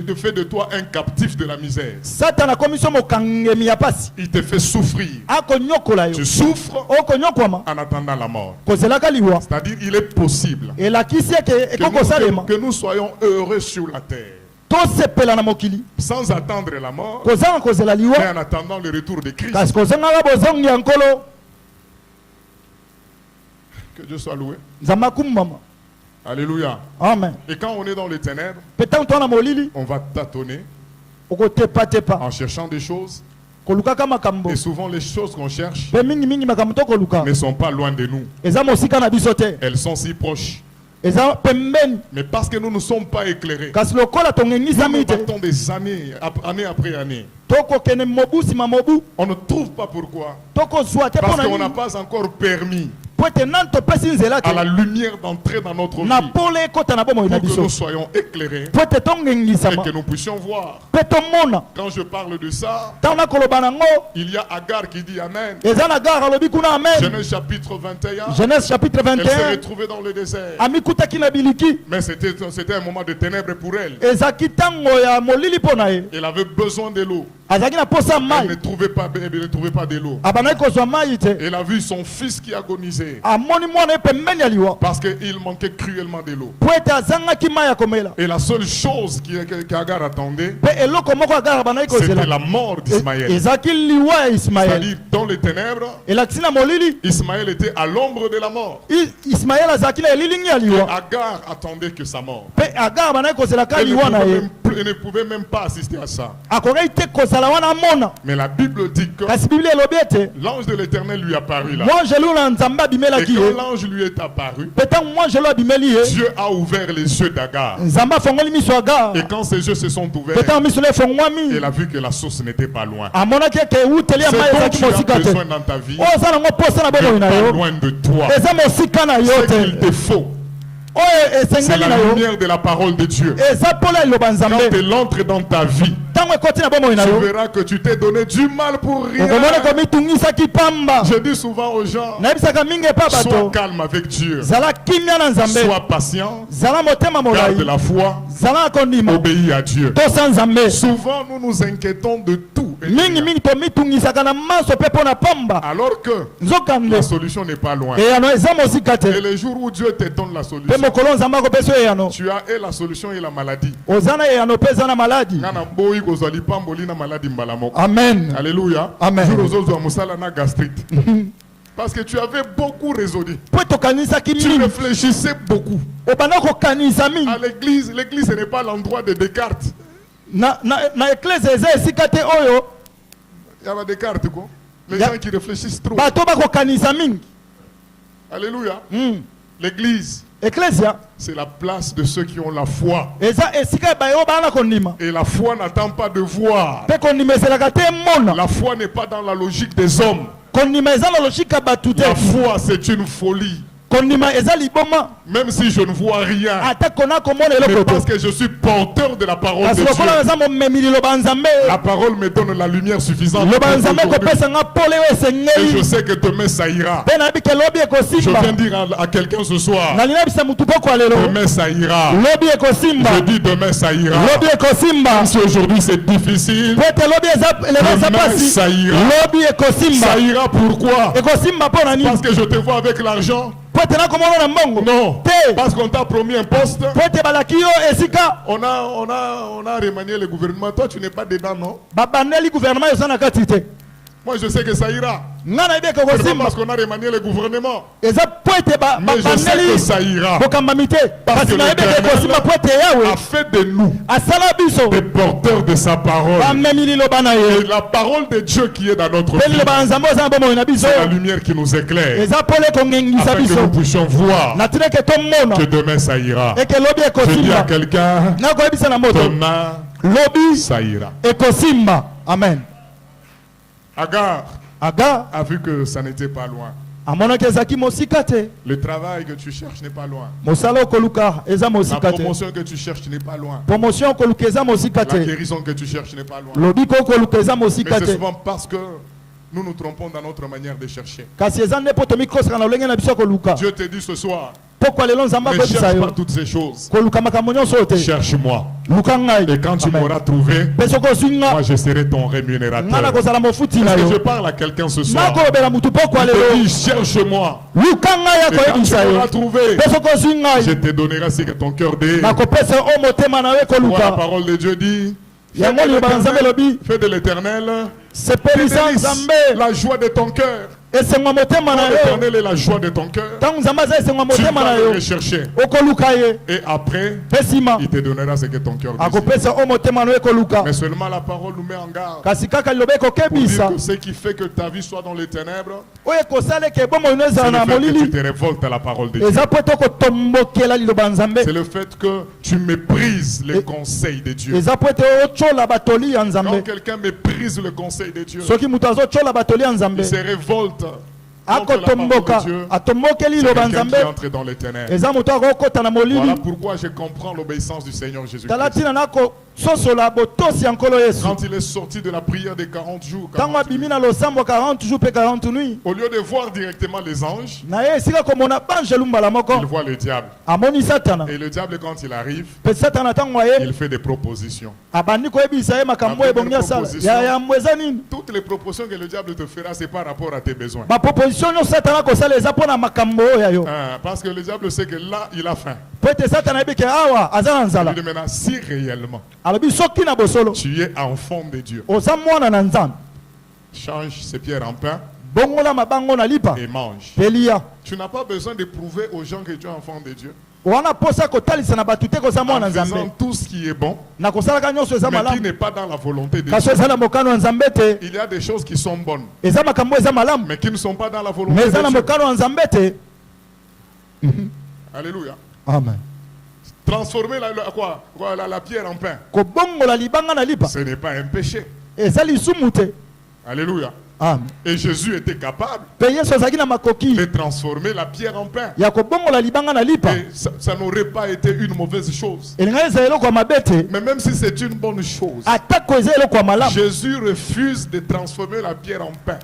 te fait de toi un captif de la misère. Il te fait souffrir. Tu souffres en attendant la mort. C'est-à-dire il est possible que nous soyons heureux sur la terre sans attendre la mort, mais en attendant le retour de Christ. Que Dieu soit loué. Alléluia. Amen. Et quand on est dans les ténèbres, on va tâtonner en cherchant des choses. Et souvent les choses qu'on cherche ne sont pas loin de nous. Elles sont si proches. Mais parce que nous ne sommes pas éclairés, nous partons des années, année après année. On ne trouve pas pourquoi. Parce qu'on n'a pas encore permis à la lumière d'entrer dans notre vie pour que nous soyons éclairés et que nous puissions voir. Quand je parle de ça, il y a Agar qui dit Amen. Genèse chapitre 21. Elle s'est retrouvée dans le désert. Mais c'était un moment de ténèbres pour elle. Elle avait besoin de l'eau. Elle ne trouvait pas de l'eau. Elle a vu son fils qui agonisait parce qu'il manquait cruellement de l'eau. Et la seule chose qu'Agar attendait, c'était la mort d'Ismaël. C'est-à-dire, dans les ténèbres, Ismaël était à l'ombre de la mort. Et Agar attendait que sa mort. Elle ne pouvait même pas assister à ça. Mais la Bible dit que l'ange de l'Éternel lui apparut là. Et quand l'ange lui est apparu, Dieu a ouvert les yeux d'Agar. Et quand ses yeux se sont ouverts, elle a vu que la source n'était pas loin. C'est donc tu as besoin dans ta vie de pas loin de toi. Ce qu'il te faut, c'est la lumière de la parole de Dieu. Quand elle entre dans ta vie, tu verras que tu t'es donné du mal pour rien. Je dis souvent aux gens, sois calme avec Dieu, sois patient, garde la foi, obéis à Dieu. Souvent nous nous inquiétons de tout, alors que la solution n'est pas loin. Et le jour où Dieu te donne la solution, tu as et la solution et la maladie. Amen. Alléluia. Amen. Gastrite. Parce que tu avais beaucoup résolu. Tu réfléchissais beaucoup. À l'église, l'église ce n'est pas l'endroit de Descartes. Il y a Descartes quoi. Les gens qui réfléchissent trop. Alléluia. L'église, c'est la place de ceux qui ont la foi. Et la foi n'attend pas de voir. La foi n'est pas dans la logique des hommes. La foi, c'est une folie. Même si je ne vois rien, mais parce que je suis porteur de la parole de Dieu, la parole me donne la lumière suffisante. Et je sais que demain ça ira. Je viens dire à quelqu'un ce soir, demain ça ira. Je dis demain ça ira. Même si aujourd'hui c'est difficile, demain ça ira. Ça ira pourquoi? Parce que je te vois avec l'argent. Non, parce qu'on t'a promis un poste. On a remanié le gouvernement. Toi, tu n'es pas dedans, non? Moi, je sais que ça ira. C'est pas parce qu'on a remanié le gouvernement. Mais je sais que ça ira. Parce que l'Éternel a fait de nous des porteurs de sa parole. Et la parole de Dieu qui est dans notre vie, c'est la lumière qui nous éclaire. Afin que nous puissions voir que demain ça ira. Je dis à quelqu'un, demain ça ira. Amen. Agar a vu que ça n'était pas loin. Le travail que tu cherches n'est pas loin. La promotion que tu cherches n'est pas loin. La guérison que tu cherches n'est pas loin. Mais c'est souvent parce que nous nous trompons dans notre manière de chercher. Dieu te dit ce soir, ne cherche pas toutes ces choses. Cherche-moi. Et quand tu m'auras trouvé, moi je serai ton rémunérateur. Est-ce que je parle à quelqu'un ce soir? Il te dit cherche-moi. Et quand tu m'auras trouvé, je te donnerai ce que ton cœur dit. La parole de Dieu dit, fais de l'Éternel la joie de ton cœur. L'Éternel est la joie de ton cœur. Tu vas le rechercher. Et après, il te donnera ce que ton cœur désire. Mais seulement la parole nous met en garde. Pour dire que ce qui fait que ta vie soit dans les ténèbres, c'est le fait que tu te révoltes à la parole de Dieu. C'est le fait que tu méprises les conseils de Dieu. Quand quelqu'un méprise le conseil de Dieu, il se révolte. Quelqu'un qui entre dans les ténèbres. Voilà pourquoi je comprends l'obéissance du Seigneur Jésus-Christ. Quand il est sorti de la prière des 40 jours, 40 nuits, au lieu de voir directement les anges, il voit le diable. Et le diable, quand il arrive, il fait des propositions. Toutes les propositions que le diable te fera, c'est par rapport à tes besoins. Parce que le diable sait que là, il a faim. Il dit maintenant, si réellement tu es enfant de Dieu, change ces pierres en pain et mange. Tu n'as pas besoin de prouver aux gens que tu es enfant de Dieu. En faisant tout ce qui est bon, mais qui n'est pas dans la volonté de Dieu. Il y a des choses qui sont bonnes, mais qui ne sont pas dans la volonté de Dieu. Alléluia. Amen. Transformer la pierre en pain, ce n'est pas un péché. Alléluia. Amen. Et Jésus était capable de transformer la pierre en pain. Et ça n'aurait pas été une mauvaise chose. Mais même si c'est une bonne chose, Jésus refuse de transformer la pierre en pain.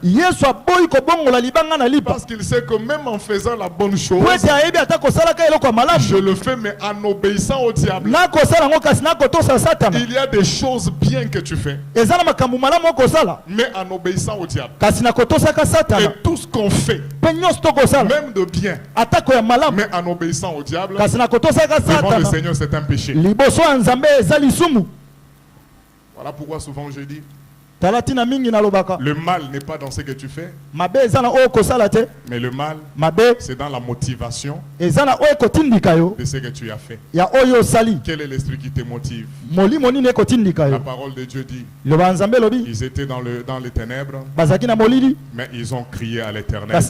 Parce qu'il sait que même en faisant la bonne chose, je le fais mais en obéissant au diable. Il y a des choses bien que tu fais, mais en obéissant au diable. Et tout ce qu'on fait, même de bien, mais en obéissant au diable, devant le Seigneur, c'est un péché. Voilà pourquoi souvent je dis, le mal n'est pas dans ce que tu fais, mais le mal, c'est dans la motivation de ce que tu as fait. Quel est l'esprit qui te motive? La parole de Dieu dit, ils étaient dans les ténèbres, mais ils ont crié à l'Éternel. Et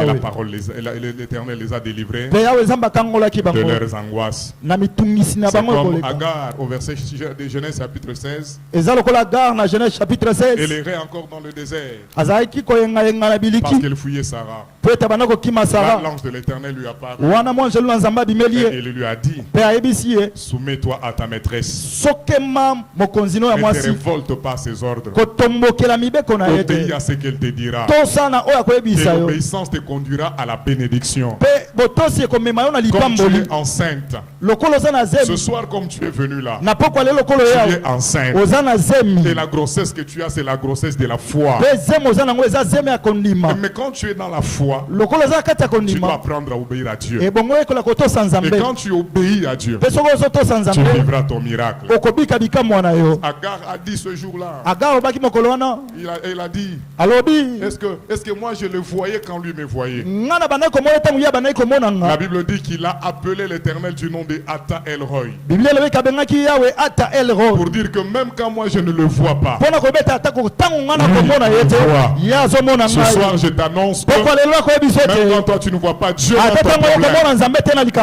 la parole, l'Éternel les a délivrés de leurs angoisses. C'est comme Agar au verset de Genèse chapitre 16. Elle errait encore dans le désert parce qu'elle fouillait Sarah. L'ange de l'Éternel lui apparut et il lui a dit, soumets-toi à ta maîtresse, ne te révolte pas à ses ordres, obéis à ce qu'elle te dira, et l'obéissance te conduira à la bénédiction. Comme tu es enceinte, ce soir comme tu es venu là, tu es enceinte. Et la grossesse que tu as, c'est la grossesse de la foi. Mais quand tu es dans la foi, tu dois apprendre à obéir à Dieu. Et quand tu obéis à Dieu, tu vivras ton miracle. Agar a dit ce jour-là, il a dit, est-ce que moi je le voyais quand lui me voyait? La Bible dit qu'il a appelé l'Éternel du nom de Ata El Roy, pour dire que même quand moi je ne le vois pas, ce soir je t'annonce que même quand toi tu ne vois pas Dieu dans ton problème,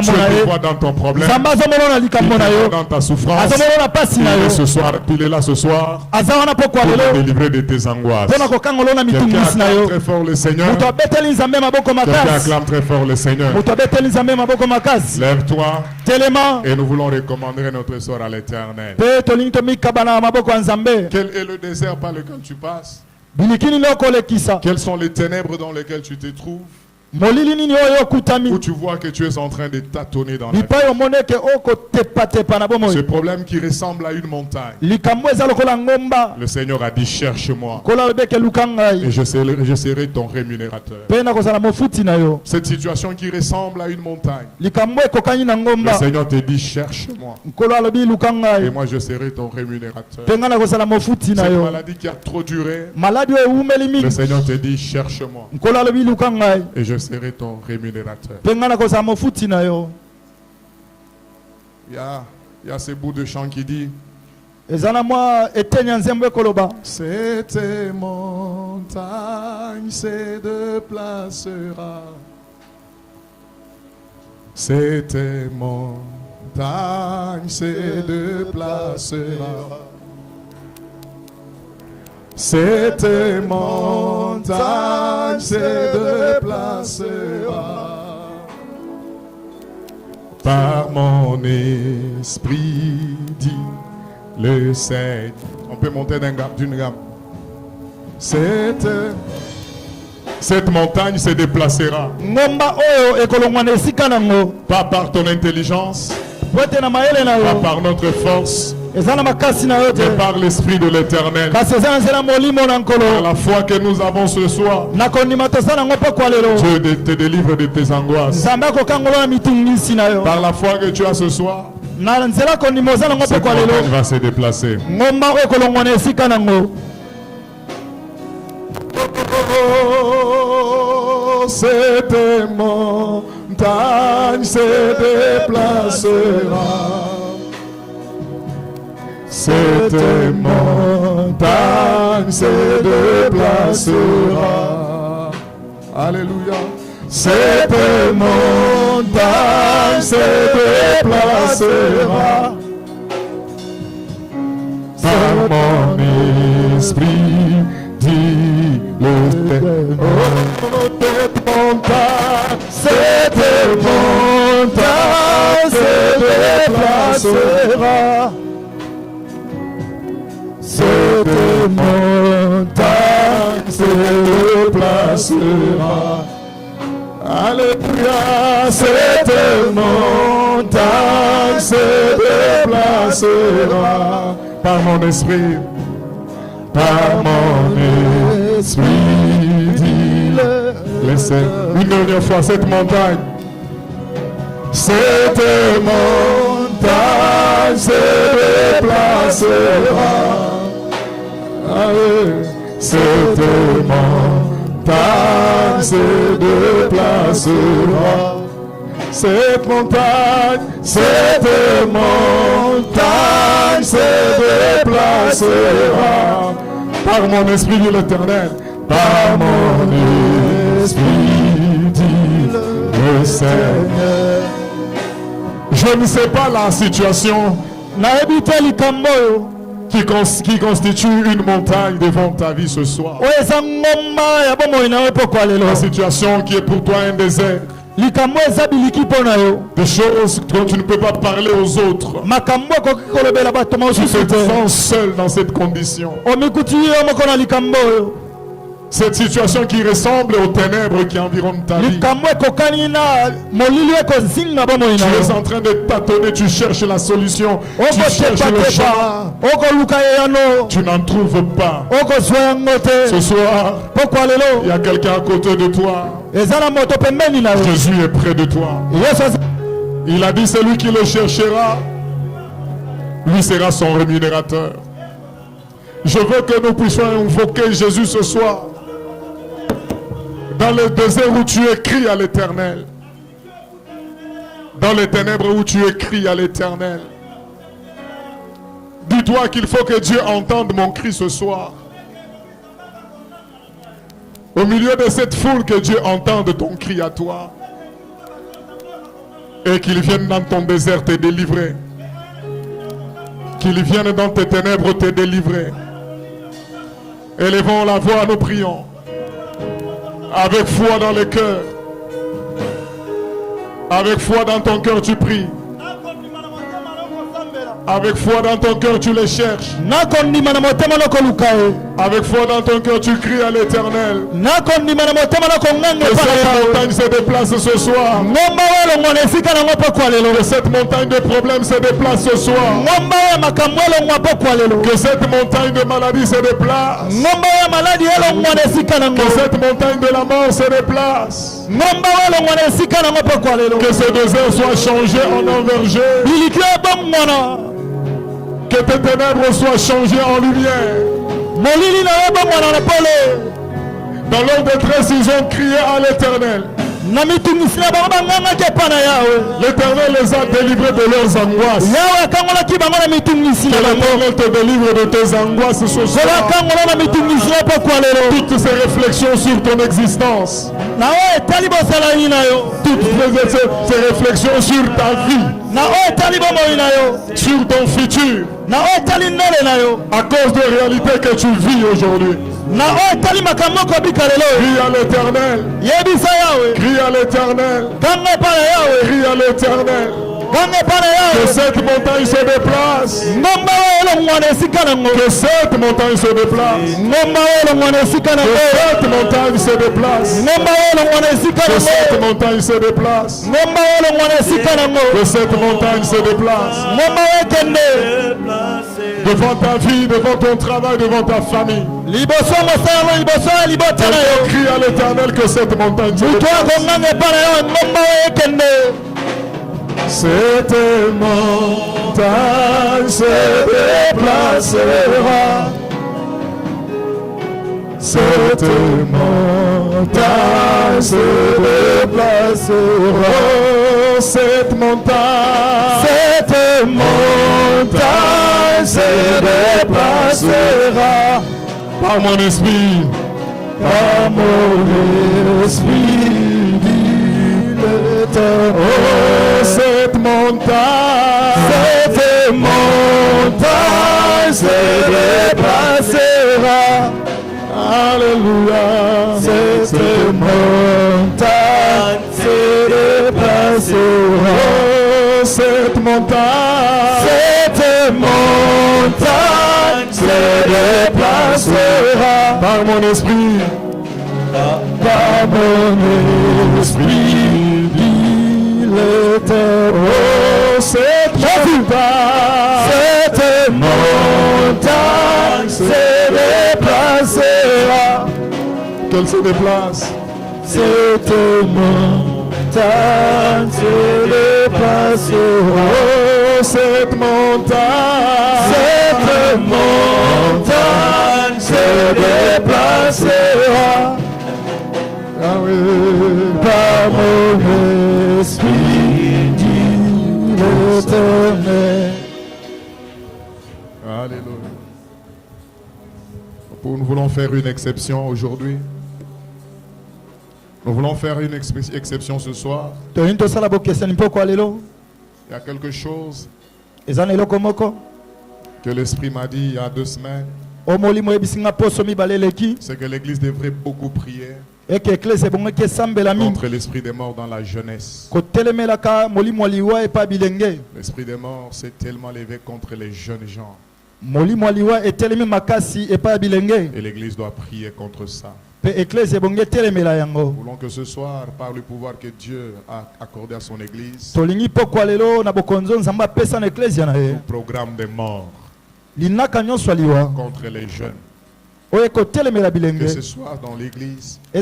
Dieu te voit dans ton problème, il te voit dans ta souffrance. Il est là ce soir pour te délivrer de tes angoisses. Quelqu'un acclame très fort le Seigneur. Quelqu'un acclame très fort le Seigneur. Lève-toi et nous voulons recommander notre sort à l'Éternel. Quel est le désert par lequel tu passes? Quelles sont les ténèbres dans lesquelles tu te trouves? Où tu vois que tu es en train de tâtonner dans la vie. Ce problème qui ressemble à une montagne. Le Seigneur a dit, cherche-moi et je serai ton rémunérateur. Cette situation qui ressemble à une montagne, le Seigneur te dit, cherche-moi et moi je serai ton rémunérateur. Cette maladie qui a trop duré, le Seigneur te dit, cherche-moi et je serai ton rémunérateur. Il y a ce bout de chant qui dit, cette montagne se déplacera, cette montagne se déplacera, cette montagne se déplacera. Par mon esprit, dit le Seigneur. On peut monter d'une gamme. Cette montagne se déplacera. Pas par ton intelligence, pas par notre force, mais par l'Esprit de l'Éternel. Par la foi que nous avons ce soir, Dieu te délivre de tes angoisses. Par la foi que tu as ce soir, cette montagne va se déplacer. Cette montagne se déplacera. Cette montagne se déplacera. Alléluia. Cette montagne se déplacera. Par mon esprit, dit le cette montagne se déplacera. Cette montagne se déplacera. Alléluia. Cette montagne se déplacera. Par mon esprit. Par mon esprit, dit laissez une dernière fois cette montagne. Cette montagne se déplacera. Allez, cette montagne se déplacera. Cette montagne se déplacera. Par mon esprit, dit l'Éternel. Par mon esprit, dit le Seigneur. Je ne sais pas la situation qui constitue une montagne devant ta vie ce soir. La situation qui est pour toi un désert. Des choses dont tu ne peux pas parler aux autres. Tu te sens seul dans cette condition. Cette situation qui ressemble aux ténèbres qui environnent ta vie. Tu es en train de tâtonner, tu cherches la solution, tu cherches le chemin. Tu n'en trouves pas. Ce soir, il y a quelqu'un à côté de toi. Jésus est près de toi. Il a dit celui qui le cherchera, lui sera son rémunérateur. Je veux que nous puissions invoquer Jésus ce soir. Dans le désert où tu écris à l'Éternel. Dans les ténèbres où tu écris à l'Éternel. Dis-toi qu'il faut que Dieu entende mon cri ce soir. Au milieu de cette foule, que Dieu entende ton cri à toi. Et qu'il vienne dans ton désert te délivrer. Qu'il vienne dans tes ténèbres te délivrer. Élevons la voix, nous prions. Avec foi dans le cœur. Avec foi dans ton cœur, tu pries. Avec foi dans ton cœur, tu les cherches. Avec foi dans ton cœur, tu cries à l'Éternel. Que cette montagne se déplace ce soir. Que cette montagne de problèmes se déplace ce soir. Que cette montagne de maladie se déplace. Que cette montagne de la mort se déplace. Que ce désert soit changé en envergure. Que tes ténèbres soient changées en lumière. Dans leur détresse, ils ont crié à l'Éternel. L'Éternel les a délivrés de leurs angoisses. Que l'Éternel te délivre de tes angoisses ce soir. Toutes ces réflexions sur ton existence. Toutes ces réflexions sur ta vie. Sur ton futur. À cause des réalités que tu vis aujourd'hui. Crie à l'Éternel. Crie à l'Éternel. Crie à l'Éternel. Que cette montagne se déplace. Que cette montagne se déplace. Que cette montagne se déplace. Que cette montagne se déplace. Que cette montagne se déplace. Devant ta vie, devant ton travail, devant ta famille. Crie à l'Éternel que cette montagne se déplace. Cette montagne se déplacera. Cette montagne se déplacera. Cette montagne se déplacera. Par mon esprit. Par mon esprit. Oh, cette montagne se déplacera. Alléluia. Cette montagne se déplacera. Oh, cette montagne se déplacera. Par mon esprit. Par mon esprit. Oh, cette montagne se déplacera. Qu'elle se déplace. Cette montagne se déplacera. Oh, cette montagne se déplacera. Ah oui, par mon esprit, dit l'Éternel. Alléluia. Nous voulons faire une exception aujourd'hui. Nous voulons faire une exception ce soir. Il y a quelque chose que l'Esprit m'a dit il y a 2 semaines. C'est que l'Église devrait beaucoup prier contre l'esprit des morts dans la jeunesse. L'esprit des morts s'est tellement levé contre les jeunes gens. Et l'Église doit prier contre ça. Nous voulons que ce soir, par le pouvoir que Dieu a accordé à son Église, tout programme des morts contre les jeunes, que ce soit dans l'Église, que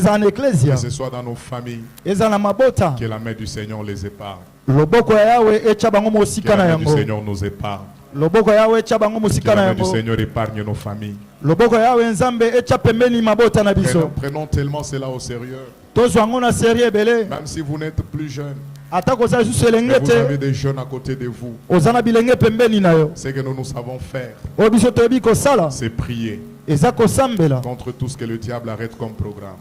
ce soit dans nos familles, que la main du Seigneur les épargne. Que la main du Seigneur nous épargne. Que la main du Seigneur épargne nos familles. Prenons tellement cela au sérieux. Même si vous n'êtes plus jeune, mais vous avez des jeunes à côté de vous. Ce que nous savons faire, c'est prier contre tout ce que le diable arrête comme programme.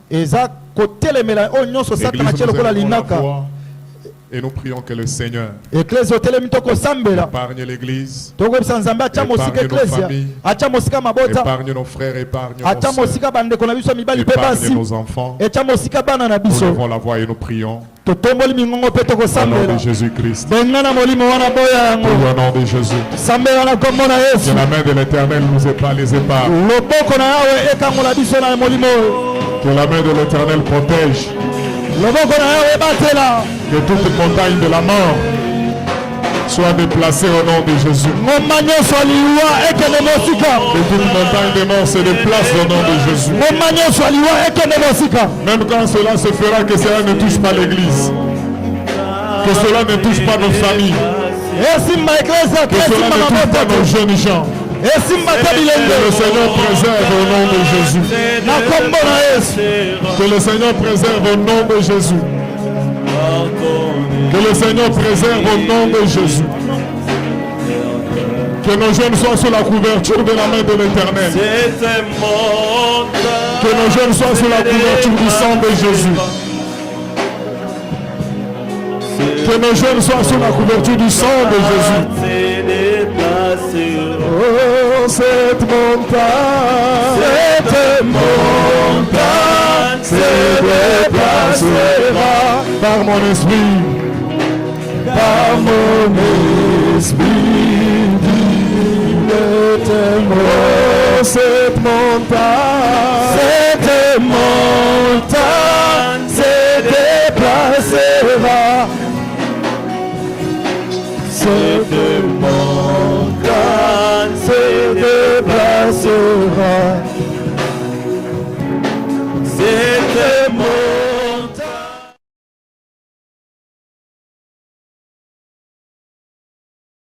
Et nous prions que le Seigneur épargne l'Église, épargne nos familles, épargne nos frères, épargne nos sœurs, épargne nos enfants. Nous levons la voix et nous prions. Au nom de Jésus-Christ. Au nom de Jésus. Que la main de l'Éternel nous les épargne. Que la main de l'Éternel protège. Que toute montagne de la mort soit déplacée au nom de Jésus. Que toute montagne de mort se déplace au nom de Jésus. Même quand cela se fera, que cela ne touche pas l'Église. Que cela ne touche pas nos familles. Que cela ne touche pas nos jeunes gens. Que le Seigneur préserve au nom de Jésus. Que le Seigneur préserve au nom de Jésus. Que le Seigneur préserve au nom de Jésus. Que nos jeunes soient sous la couverture de la main de l'Éternel. Que nos jeunes soient sous la couverture du sang de Jésus. Que nos jeunes soient sous la couverture du sang de Jésus. Oh, cette montagne se déplacera par mon esprit. par mon esprit, dis-le tellement cette montagne.